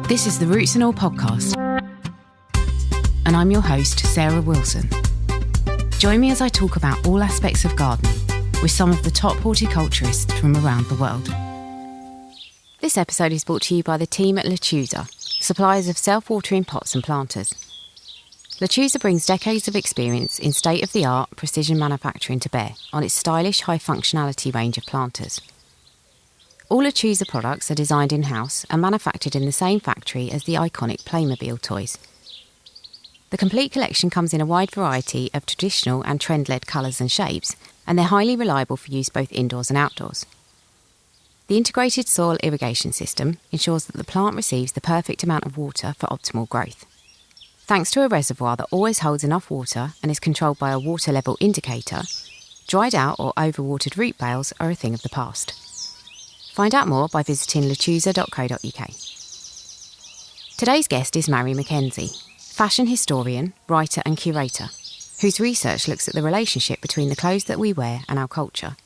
This is the Roots and All podcast, and I'm your host, Sarah Wilson. Join me as I talk about all aspects of gardening with some of the top horticulturists from around the world. This episode is brought to you by the team at Lechuza, suppliers of self-watering pots and planters. Lechuza brings decades of experience in state-of-the-art precision manufacturing to bear on its stylish high-functionality range of planters. All Lechuza products are designed in-house and manufactured in the same factory as the iconic Playmobil toys. The complete collection comes in a wide variety of traditional and trend-led colours and shapes, and they're highly reliable for use both indoors and outdoors. The integrated soil irrigation system ensures that the plant receives the perfect amount of water for optimal growth. Thanks to a reservoir that always holds enough water and is controlled by a water level indicator, dried out or overwatered root bales are a thing of the past. Find out more by visiting lechuza.co.uk. Today's guest is Mairi MacKenzie, fashion historian, writer and curator, whose research looks at the relationship between the clothes that we wear and our culture.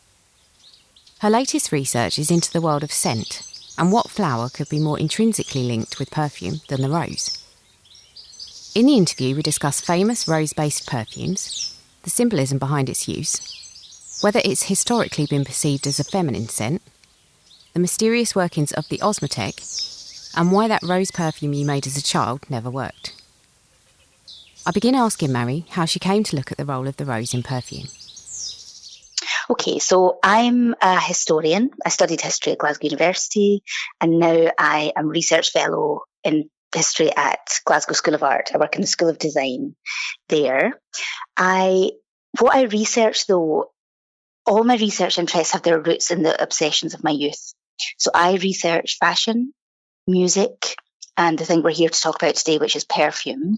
Her latest research is into the world of scent and what flower could be more intrinsically linked with perfume than the rose. In the interview, we discuss famous rose-based perfumes, the symbolism behind its use, whether it's historically been perceived as a feminine scent, the mysterious workings of the Osmotheque, and why that rose perfume you made as a child never worked. I begin asking Mairi how she came to look at the role of the rose in perfume. Okay, so I'm a historian. I studied history at Glasgow University, and now I am research fellow in history at Glasgow School of Art. I work in the School of Design there. What I research though, all my research interests have their roots in the obsessions of my youth. So I research fashion, music, and the thing we're here to talk about today, which is perfume.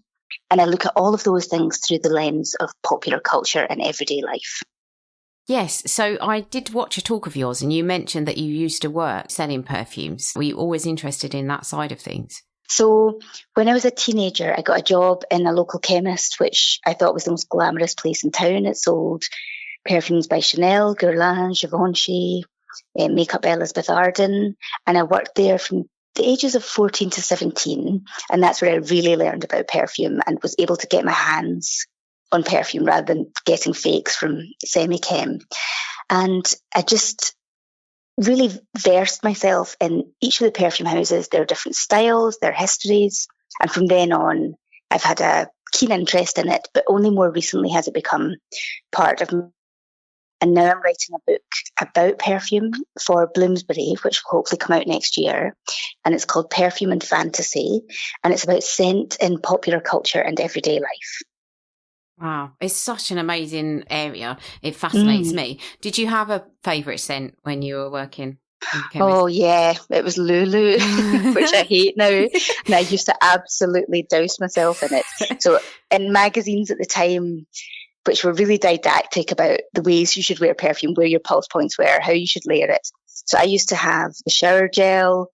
And I look at all of those things through the lens of popular culture and everyday life. Yes, so I did watch a talk of yours and you mentioned that you used to work selling perfumes. Were you always interested in that side of things? So when I was a teenager, I got a job in a local chemist, which I thought was the most glamorous place in town. It sold perfumes by Chanel, Guerlain, Givenchy, makeup by Elizabeth Arden. And I worked there from the ages of 14 to 17. And that's where I really learned about perfume and was able to get my hands on perfume rather than getting fakes from semi-chem. And I just really versed myself in each of the perfume houses, their different styles, their histories. And from then on, I've had a keen interest in it, but only more recently has it become part of me. And now I'm writing a book about perfume for Bloomsbury, which will hopefully come out next year. And it's called Perfume and Fantasy. And it's about scent in popular culture and everyday life. Wow, it's such an amazing area. It fascinates me. Did you have a favourite scent when you were working in the chemist? Oh, yeah, it was Lulu, which I hate now. And I used to absolutely douse myself in it. So in magazines at the time, which were really didactic about the ways you should wear perfume, where your pulse points were, how you should layer it. So I used to have the shower gel,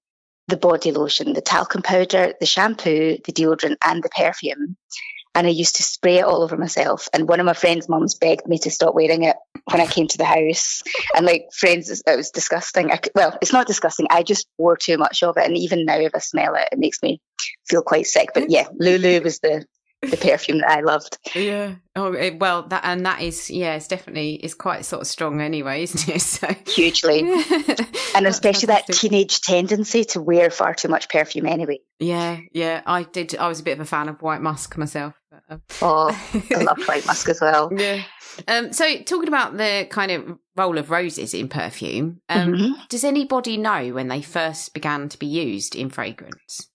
the body lotion, the talcum powder, the shampoo, the deodorant and the perfume. And I used to spray it all over myself. And one of my friends' mums begged me to stop wearing it when I came to the house. And friends, it was disgusting. It's not disgusting. I just wore too much of it. And even now, if I smell it, it makes me feel quite sick. But yeah, Lulu was the perfume that I loved. Yeah. Oh, that is, it's definitely, it's quite sort of strong anyway, isn't it? So. Hugely. And especially that teenage tendency to wear far too much perfume anyway. Yeah. I was a bit of a fan of White Musk myself. I loved White Musk as well. Yeah. So talking about the kind of role of roses in perfume, does anybody know when they first began to be used in fragrance?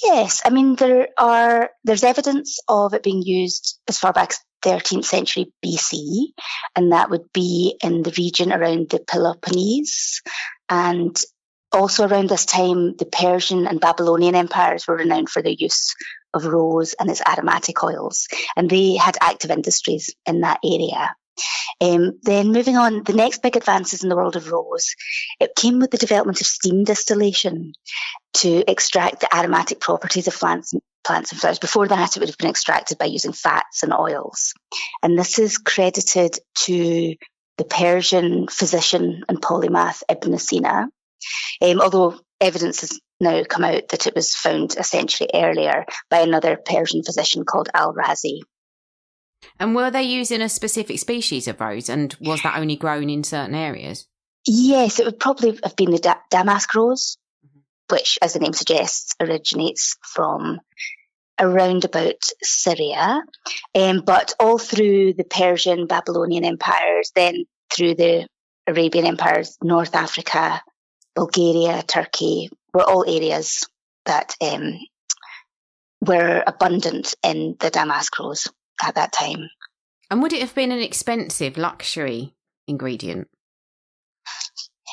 Yes, I mean there's evidence of it being used as far back as 13th century BC, and that would be in the region around the Peloponnese, and also around this time the Persian and Babylonian empires were renowned for their use of rose and its aromatic oils, and they had active industries in that area. Then moving on, the next big advances in the world of rose, it came with the development of steam distillation to extract the aromatic properties of plants and flowers. Before that, it would have been extracted by using fats and oils. And this is credited to the Persian physician and polymath Ibn Sina, although evidence is now come out that it was found a century earlier by another Persian physician called Al-Razi. And were they using a specific species of rose, and was that only grown in certain areas? Yes, it would probably have been the damask rose, which, as the name suggests, originates from around about Syria, but all through the Persian, Babylonian empires, then through the Arabian empires, North Africa, Bulgaria, Turkey, were all areas that were abundant in the damask rose at that time. And would it have been an expensive luxury ingredient?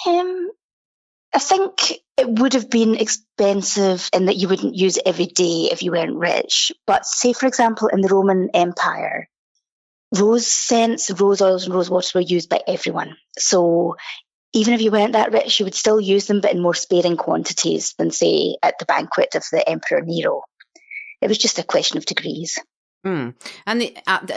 I think it would have been expensive in that you wouldn't use it every day if you weren't rich. But say, for example, in the Roman Empire, rose scents, rose oils and rose waters were used by everyone. So even if you weren't that rich, you would still use them, but in more sparing quantities than, say, at the banquet of the Emperor Nero. It was just a question of degrees. And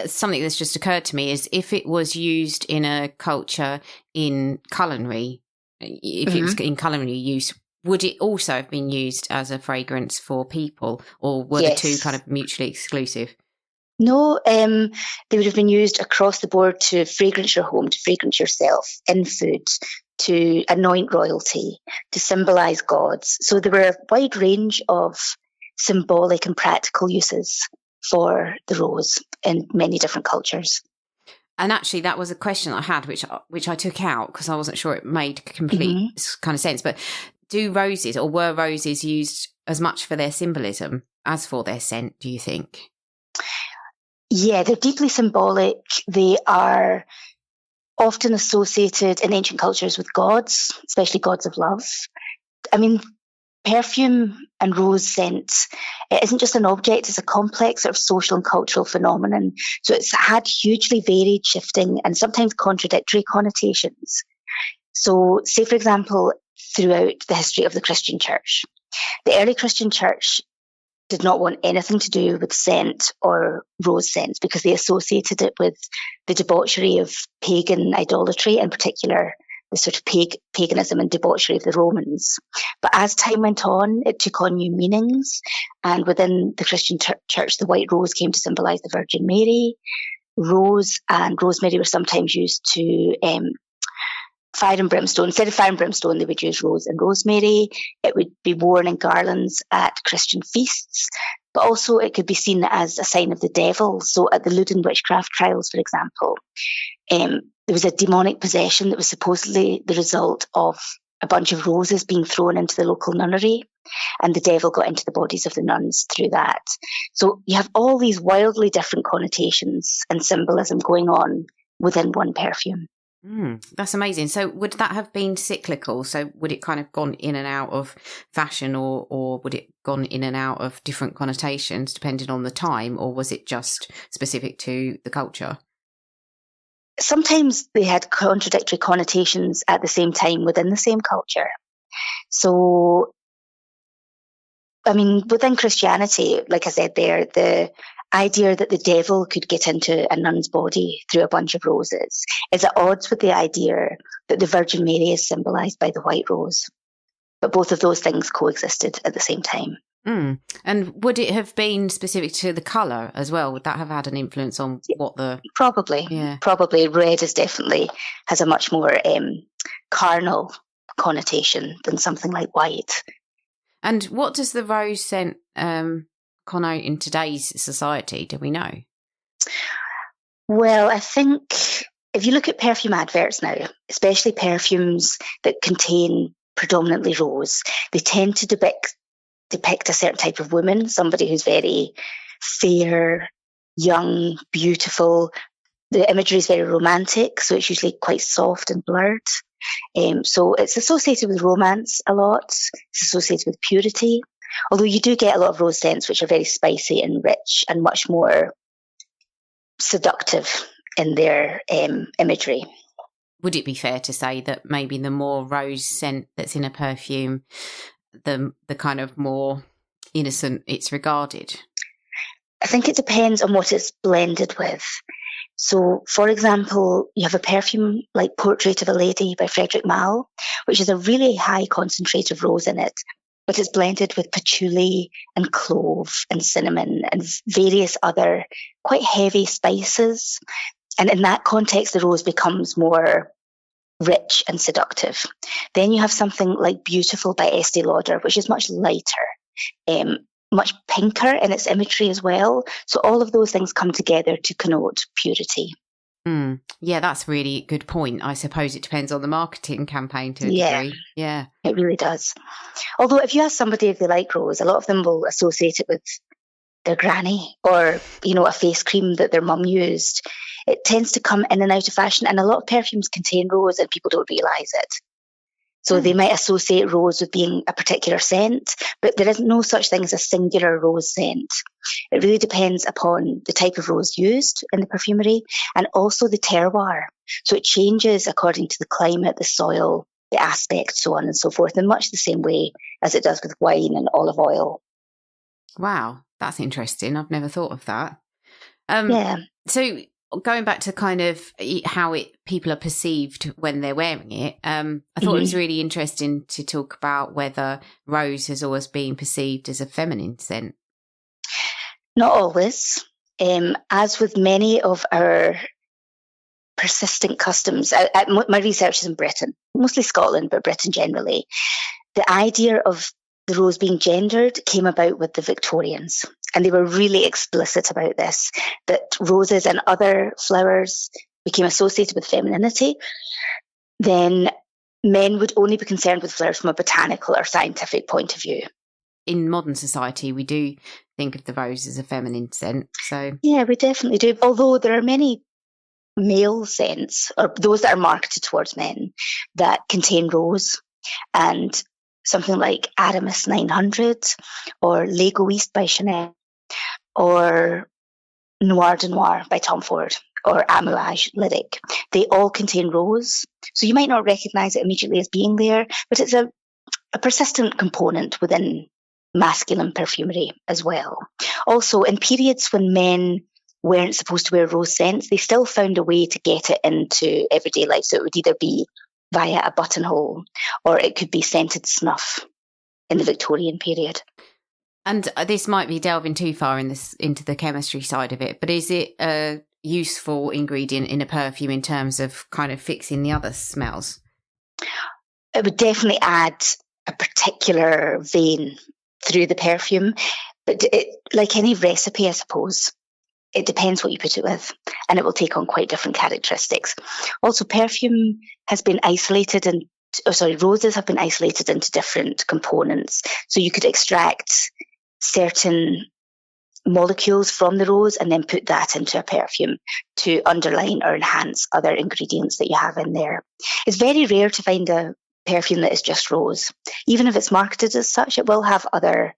something that's just occurred to me is if it was used in a culture in culinary, if it was in culinary use, would it also have been used as a fragrance for people, or were the two kind of mutually exclusive? No, they would have been used across the board to fragrance your home, to fragrance yourself, in food, to anoint royalty, to symbolise gods. So there were a wide range of symbolic and practical uses for the rose in many different cultures. And actually, that was a question I had, which I took out because I wasn't sure it made complete kind of sense. But were roses used as much for their symbolism as for their scent, do you think? Yeah, they're deeply symbolic. They are often associated in ancient cultures with gods, especially gods of love. I mean, perfume and rose scent, it isn't just an object, it's a complex sort of social and cultural phenomenon. So it's had hugely varied, shifting and sometimes contradictory connotations. So say, for example, throughout the history of the Christian church, the early Christian church did not want anything to do with scent or rose scents because they associated it with the debauchery of pagan idolatry, in particular the sort of paganism and debauchery of the Romans. But as time went on, it took on new meanings. And within the Christian church, the white rose came to symbolise the Virgin Mary. Rose and rosemary were sometimes used to fire and brimstone. Instead of fire and brimstone, they would use rose and rosemary. It would be worn in garlands at Christian feasts. But also it could be seen as a sign of the devil. So at the Loudun witchcraft trials, for example, there was a demonic possession that was supposedly the result of a bunch of roses being thrown into the local nunnery, and the devil got into the bodies of the nuns through that. So you have all these wildly different connotations and symbolism going on within one perfume. That's amazing. So would that have been cyclical? So would it kind of gone in and out of fashion, or would it gone in and out of different connotations depending on the time, or was it just specific to the culture? Sometimes they had contradictory connotations at the same time within the same culture. So, I mean, within Christianity, like I said there, the idea that the devil could get into a nun's body through a bunch of roses is at odds with the idea that the Virgin Mary is symbolised by the white rose. But both of those things coexisted at the same time. And would it have been specific to the colour as well? Would that have had an influence on what the... Probably. Yeah. Probably. Red has a much more carnal connotation than something like white. And what does the rose scent connote in today's society? Do we know? Well, I think if you look at perfume adverts now, especially perfumes that contain predominantly rose, they tend to depict a certain type of woman, somebody who's very fair, young, beautiful. The imagery is very romantic, so it's usually quite soft and blurred. So it's associated with romance a lot. It's associated with purity. Although you do get a lot of rose scents which are very spicy and rich and much more seductive in their imagery. Would it be fair to say that maybe the more rose scent that's in a perfume, the kind of more innocent it's regarded? I think it depends on what it's blended with. So, for example, you have a perfume like Portrait of a Lady by Frederic Malle, which has a really high concentration of rose in it, but it's blended with patchouli and clove and cinnamon and various other quite heavy spices. And in that context, the rose becomes more rich and seductive. Then you have something like Beautiful by Estee Lauder, which is much lighter, much pinker in its imagery as well. So all of those things come together to connote purity. Yeah, that's a really good point. I suppose it depends on the marketing campaign to a degree. Yeah, it really does. Although if you ask somebody if they like rose, a lot of them will associate it with their granny or, a face cream that their mum used. It tends to come in and out of fashion, and a lot of perfumes contain rose and people don't realise it. So they might associate rose with being a particular scent, but there is no such thing as a singular rose scent. It really depends upon the type of rose used in the perfumery and also the terroir. So it changes according to the climate, the soil, the aspect, so on and so forth, in much the same way as it does with wine and olive oil. Wow, that's interesting. I've never thought of that. So going back to kind of how people are perceived when they're wearing it, I thought it was really interesting to talk about whether rose has always been perceived as a feminine scent. Not always. As with many of our persistent customs, my research is in Britain, mostly Scotland, but Britain generally. The idea of the rose being gendered came about with the Victorians. And they were really explicit about this, that roses and other flowers became associated with femininity. Then men would only be concerned with flowers from a botanical or scientific point of view. In modern society, we do think of the rose as a feminine scent. So yeah, we definitely do. Although there are many male scents, or those that are marketed towards men, that contain rose, and something like Aramis 900 or L'Egoiste by Chanel or Noir de Noir by Tom Ford or Amouage Lyric. They all contain rose. So you might not recognise it immediately as being there, but it's a persistent component within masculine perfumery as well. Also, in periods when men weren't supposed to wear rose scents, they still found a way to get it into everyday life. So it would either be via a buttonhole or it could be scented snuff in the Victorian period. And this might be delving too far into the chemistry side of it, but is it a useful ingredient in a perfume in terms of kind of fixing the other smells? It would definitely add a particular vein through the perfume, but like any recipe, I suppose, it depends what you put it with, and it will take on quite different characteristics. Also, perfume has been isolated roses have been isolated into different components. So you could extract certain molecules from the rose and then put that into a perfume to underline or enhance other ingredients that you have in there. It's very rare to find a perfume that is just rose. Even if it's marketed as such, it will have other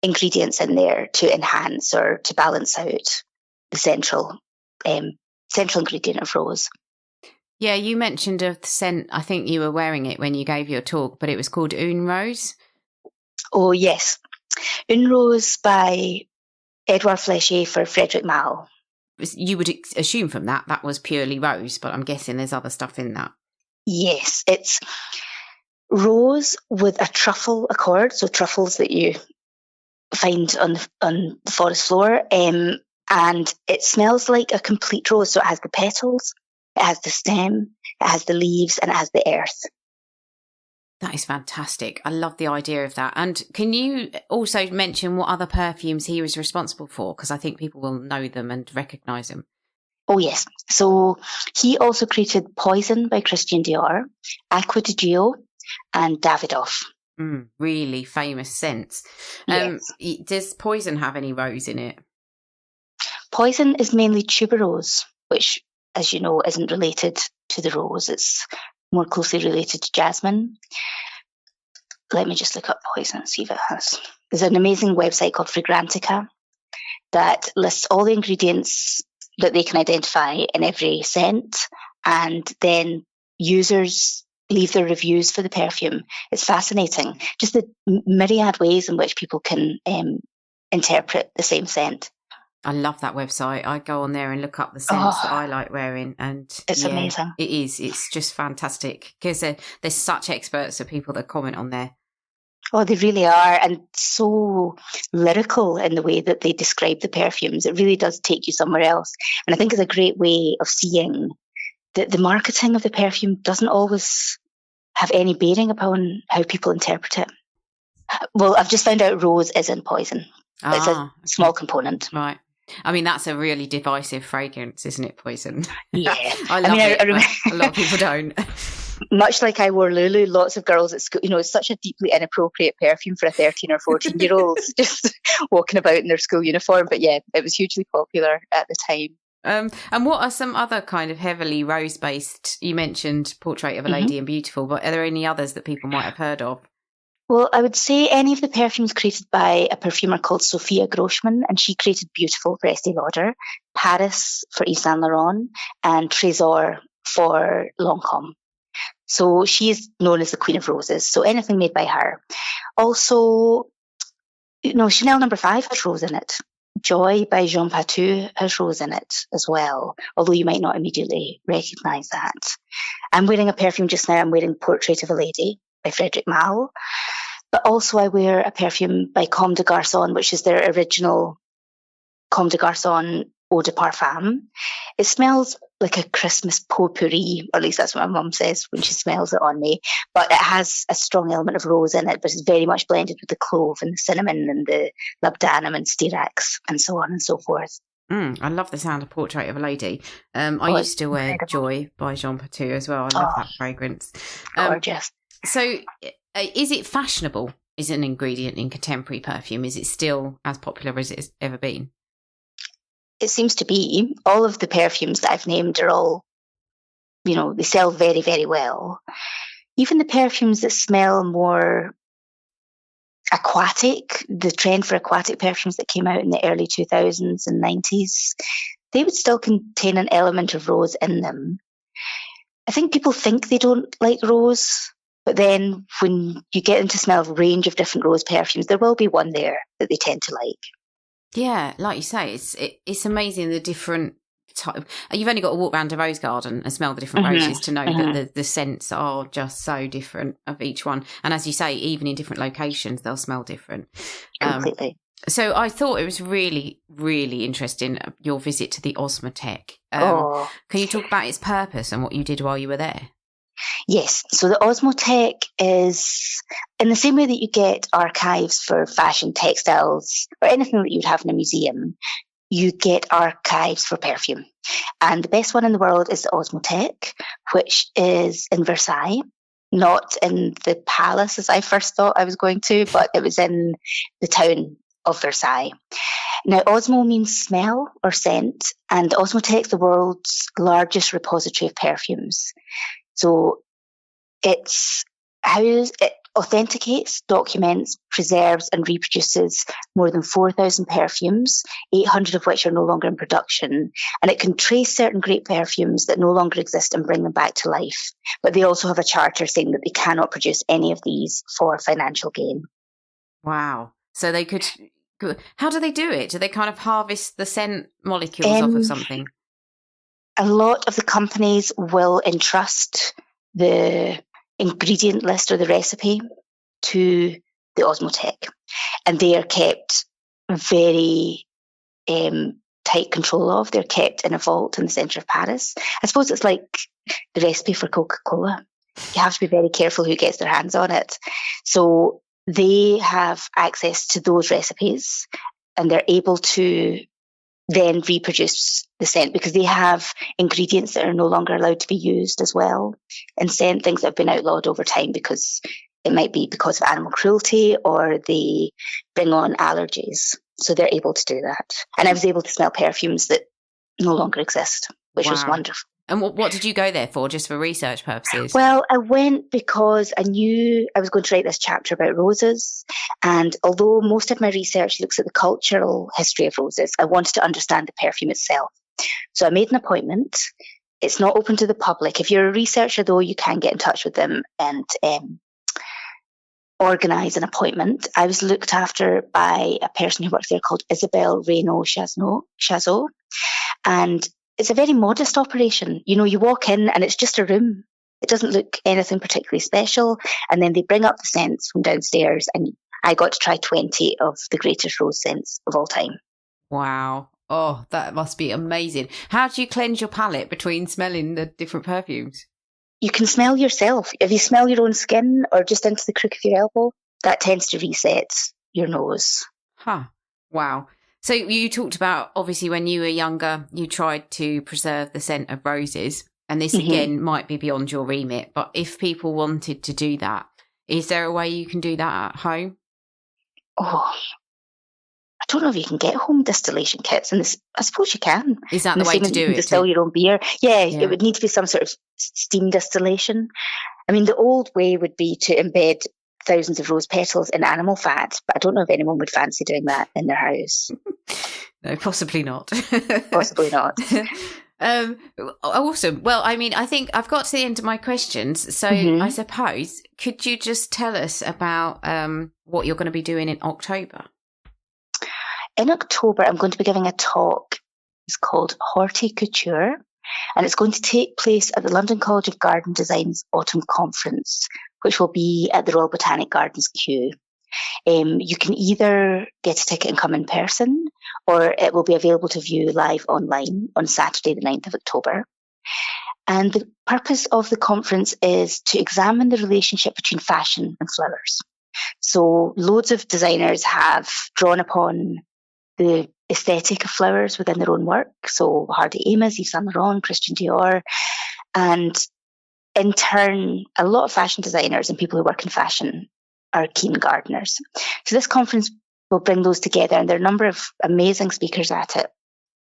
ingredients in there to enhance or to balance out the central ingredient of rose. Yeah, you mentioned a scent. I think you were wearing it when you gave your talk, but it was called Une Rose. Oh, yes. Une Rose by Edouard Flechier for Frederic Malle. You would assume from that was purely rose, but I'm guessing there's other stuff in that. Yes, it's rose with a truffle accord, so truffles that you find on the forest floor, and it smells like a complete rose. So it has the petals, it has the stem, it has the leaves, and it has the earth. That is fantastic. I love the idea of that. And can you also mention what other perfumes he was responsible for? Because I think people will know them and recognise them. Oh, yes. So he also created Poison by Christian Dior, Acqua di Gio, and Davidoff. Really famous scents. Yes. Does Poison have any rose in it? Poison is mainly tuberose, which, as you know, isn't related to the rose. It's more closely related to jasmine. Let me just look up Poison and see if it has. There's an amazing website called Fragrantica that lists all the ingredients that they can identify in every scent, and then users leave their reviews for the perfume. It's fascinating, just the myriad ways in which people can interpret the same scent. I love that website. I go on there and look up the scents that I like wearing, and it's amazing. It is. It's just fantastic because there's such experts of people that comment on there. Oh, they really are, and so lyrical in the way that they describe the perfumes. It really does take you somewhere else. And I think it's a great way of seeing that the marketing of the perfume doesn't always have any bearing upon how people interpret it. Well, I've just found out rose isn't poison. It's a small component. Right. I mean, that's a really divisive fragrance, isn't it, poison? Yeah. I love it, but a lot of people don't. Much like I wore Lulu, lots of girls at school, it's such a deeply inappropriate perfume for a 13 or 14-year-old just walking about in their school uniform. But yeah, it was hugely popular at the time. And what are some other kind of heavily rose-based, you mentioned Portrait of a Lady and Beautiful, but are there any others that people might have heard of? Well, I would say any of the perfumes created by a perfumer called Sophia Grossman, and she created Beautiful for Estee Lauder, Paris for Yves Saint Laurent, and Trésor for Lancôme. So she is known as the Queen of Roses. So anything made by her. Also, Chanel No. 5 has rose in it. Joy by Jean Patou has rose in it as well, although you might not immediately recognise that. I'm wearing a perfume just now. I'm wearing Portrait of a Lady by Frédéric Malle. But also I wear a perfume by Comme des Garçons, which is their original Comme des Garçons Eau de Parfum. It smells like a Christmas potpourri, or at least that's what my mum says when she smells it on me. But it has a strong element of rose in it, but it's very much blended with the clove and the cinnamon and the labdanum and styrax and so on and so forth. I love the sound of Portrait of a Lady. I used to wear incredible. Joy by Jean Patou as well. I love that fragrance. Gorgeous. So is it fashionable as an ingredient in contemporary perfume? Is it still as popular as it's ever been? It seems to be. All of the perfumes that I've named are all, they sell very, very well. Even the perfumes that smell more aquatic, the trend for aquatic perfumes that came out in the early 2000s and 90s, they would still contain an element of rose in them. I think people think they don't like rose, but then when you get into smell a range of different rose perfumes, there will be one there that they tend to like. Yeah, like you say, it's amazing the different type. You've only got to walk around a rose garden and smell the different roses to know that the scents are just so different of each one. And as you say, even in different locations, they'll smell different. Completely. So I thought it was really, really interesting, your visit to the Osmotheque. Can you talk about its purpose and what you did while you were there? Yes. So the Osmotheque is in the same way that you get archives for fashion, textiles, or anything that you'd have in a museum, you get archives for perfume. And the best one in the world is the Osmotheque, which is in Versailles, not in the palace as I first thought I was going to, but it was in the town of Versailles. Now, Osmo means smell or scent, and Osmotheque is the world's largest repository of perfumes. So it authenticates, documents, preserves and reproduces more than 4,000 perfumes, 800 of which are no longer in production. And it can trace certain great perfumes that no longer exist and bring them back to life. But they also have a charter saying that they cannot produce any of these for financial gain. Wow. So they could... How do they do it? Do they kind of harvest the scent molecules off of something? A lot of the companies will entrust the ingredient list or the recipe to the Osmotheque, and they are kept very tight control of. They're kept in a vault in the centre of Paris. I suppose it's like the recipe for Coca-Cola. You have to be very careful who gets their hands on it. So they have access to those recipes, and they're able to then reproduce the scent because they have ingredients that are no longer allowed to be used as well in scent, things that have been outlawed over time because it might be because of animal cruelty or they bring on allergies. So they're able to do that. And I was able to smell perfumes that no longer exist, which was wonderful. And what did you go there for, just for research purposes? Well, I went because I knew I was going to write this chapter about roses. And although most of my research looks at the cultural history of roses, I wanted to understand the perfume itself. So I made an appointment. It's not open to the public. If you're a researcher, though, you can get in touch with them and organise an appointment. I was looked after by a person who works there called Isabelle Reynaud-Chazot. And it's a very modest operation. You walk in and it's just a room It doesn't look anything particularly special. And then they bring up the scents from downstairs, and I got to try 20 of the greatest rose scents of all time. Wow. Oh, that must be amazing. How do you cleanse your palate between smelling the different perfumes? You can smell yourself. If you smell your own skin or just into the crook of your elbow, that tends to reset your nose. Huh. Wow. So you talked about, obviously, when you were younger, you tried to preserve the scent of roses. And this, again, might be beyond your remit. But if people wanted to do that, is there a way you can do that at home? Oh, I don't know if you can get home distillation kits. And I suppose you can. Is that the way to do it? Distill your own beer. Yeah, it would need to be some sort of steam distillation. I mean, the old way would be to embed thousands of rose petals in animal fat, but I don't know if anyone would fancy doing that in their house. No, possibly not. Possibly not. Awesome. Well, I mean, I think I've got to the end of my questions. So I suppose, could you just tell us about what you're going to be doing in October? In October, I'm going to be giving a talk. It's called Horticulture, and it's going to take place at the London College of Garden Design's Autumn Conference, which will be at the Royal Botanic Gardens queue. You can either get a ticket and come in person, or it will be available to view live online on Saturday, the 9th of October. And the purpose of the conference is to examine the relationship between fashion and flowers. So loads of designers have drawn upon the aesthetic of flowers within their own work. So Hardy Ames, Yves Saint Laurent, Christian Dior. And in turn, a lot of fashion designers and people who work in fashion are keen gardeners. So this conference will bring those together, and there are a number of amazing speakers at it.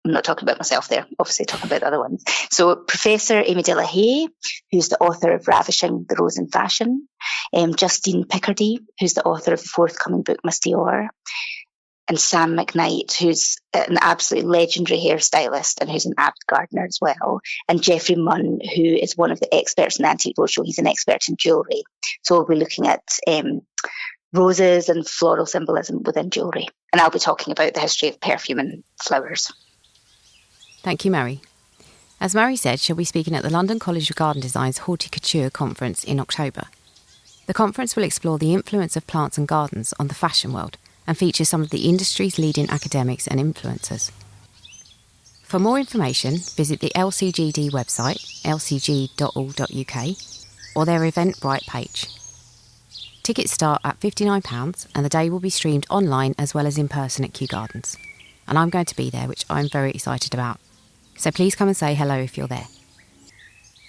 I'm not talking about myself there, obviously talking about the other ones. So Professor Amy de la Haye, who's the author of Ravishing the Rose in Fashion, Justine Picardy, who's the author of the forthcoming book Miss Dior, and Sam McKnight, who's an absolutely legendary hairstylist and who's an avid gardener as well, and Geoffrey Munn, who is one of the experts in Antique Roadshow. He's an expert in jewellery. So we'll be looking at roses and floral symbolism within jewellery. And I'll be talking about the history of perfume and flowers. Thank you, Mary. As Mary said, she'll be speaking at the London College of Garden Design's Horticulture Conference in October. The conference will explore the influence of plants and gardens on the fashion world and feature some of the industry's leading academics and influencers. For more information, visit the LCGD website, lcg.org.uk, or their Eventbrite page. Tickets start at £59 and the day will be streamed online as well as in person at Kew Gardens. And I'm going to be there, which I'm very excited about. So please come and say hello if you're there.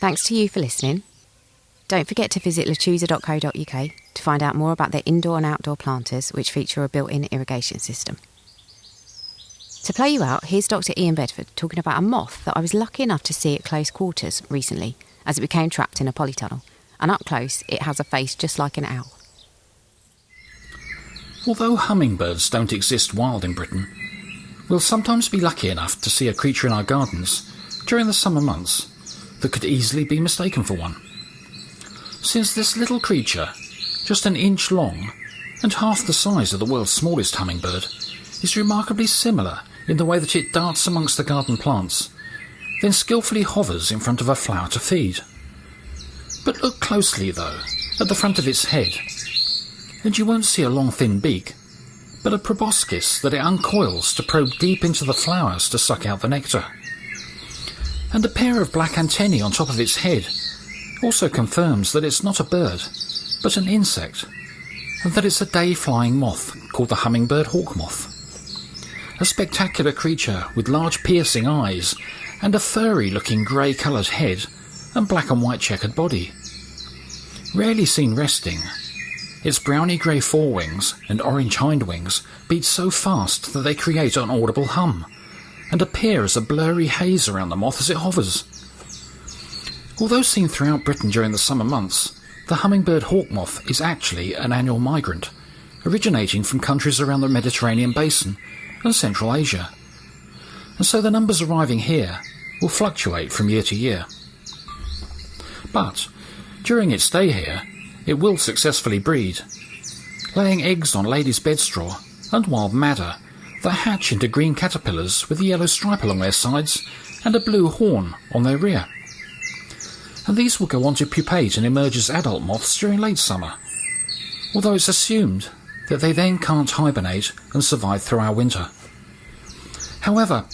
Thanks to you for listening. Don't forget to visit lechuza.co.uk to find out more about their indoor and outdoor planters, which feature a built-in irrigation system. To play you out, here's Dr. Ian Bedford talking about a moth that I was lucky enough to see at close quarters recently as it became trapped in a polytunnel. And up close, it has a face just like an owl. Although hummingbirds don't exist wild in Britain, we'll sometimes be lucky enough to see a creature in our gardens during the summer months that could easily be mistaken for one. Since this little creature, just an inch long and half the size of the world's smallest hummingbird, is remarkably similar in the way that it darts amongst the garden plants, then skillfully hovers in front of a flower to feed. But look closely, though, at the front of its head, and you won't see a long thin beak, but a proboscis that it uncoils to probe deep into the flowers to suck out the nectar. And a pair of black antennae on top of its head also confirms that it's not a bird, but an insect, and that it's a day-flying moth called the hummingbird hawk moth. A spectacular creature with large piercing eyes and a furry-looking grey-coloured head and black and white checkered body. Rarely seen resting, its browny-grey forewings and orange hindwings beat so fast that they create an audible hum and appear as a blurry haze around the moth as it hovers. Although seen throughout Britain during the summer months, the hummingbird hawk moth is actually an annual migrant, originating from countries around the Mediterranean basin and Central Asia. And so the numbers arriving here will fluctuate from year to year. But during its stay here, it will successfully breed, laying eggs on ladies' bedstraw and wild madder that hatch into green caterpillars with a yellow stripe along their sides and a blue horn on their rear. and these will go on to pupate and emerge as adult moths during late summer, although it's assumed that they then can't hibernate and survive through our winter. However,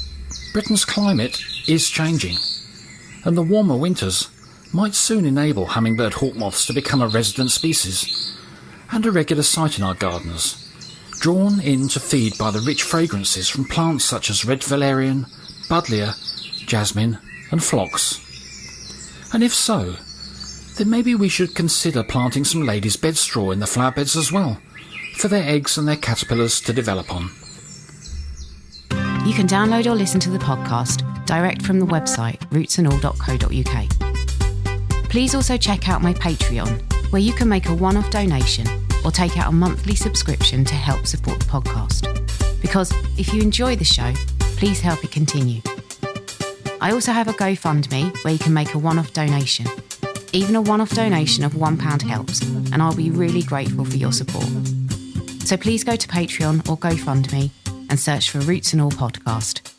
Britain's climate is changing, and the warmer winters might soon enable hummingbird hawk moths to become a resident species and a regular sight in our gardens, drawn in to feed by the rich fragrances from plants such as red valerian, buddleia, jasmine and phlox. And if so, then maybe we should consider planting some ladies' bed straw in the flower beds as well, for their eggs and their caterpillars to develop on. You can download or listen to the podcast direct from the website rootsandall.co.uk. Please also check out my Patreon, where you can make a one-off donation or take out a monthly subscription to help support the podcast. Because if you enjoy the show, please help it continue. I also have a GoFundMe where you can make a one-off donation. Even a one-off donation of £1 helps, and I'll be really grateful for your support. So please go to Patreon or GoFundMe and search for Roots and All Podcast.